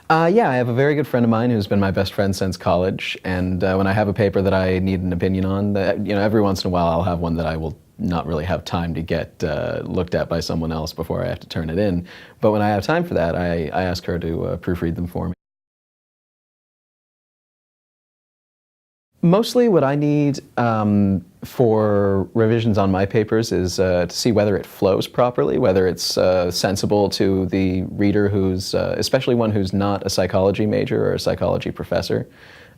Yeah, I have a very good friend of mine who's been my best friend since college, and when I have a paper that I need an opinion on, every once in a while I'll have one that I will not really have time to get looked at by someone else before I have to turn it in. But when I have time for that, I ask her to proofread them for me. Mostly what I need for revisions on my papers is to see whether it flows properly, whether it's sensible to the reader who's, especially one who's not a psychology major or a psychology professor.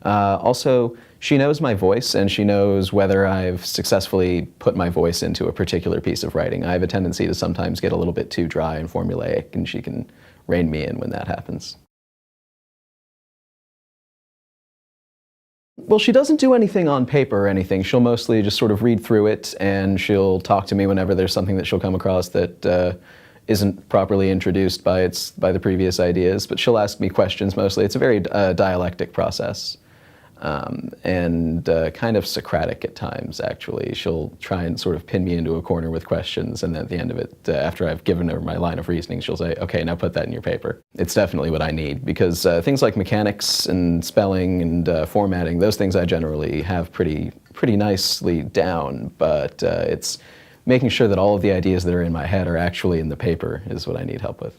Also, she knows my voice and she knows whether I've successfully put my voice into a particular piece of writing. I have a tendency to sometimes get a little bit too dry and formulaic, and she can rein me in when that happens. Well, she doesn't do anything on paper or anything. She'll mostly just sort of read through it, and she'll talk to me whenever there's something that she'll come across that isn't properly introduced by the previous ideas. But she'll ask me questions mostly. It's a very dialectic process, and kind of Socratic at times, actually. She'll try and sort of pin me into a corner with questions, and then at the end of it, after I've given her my line of reasoning, she'll say, okay, now put that in your paper. It's definitely what I need, because things like mechanics and spelling and formatting, those things I generally have pretty nicely down, but it's making sure that all of the ideas that are in my head are actually in the paper is what I need help with.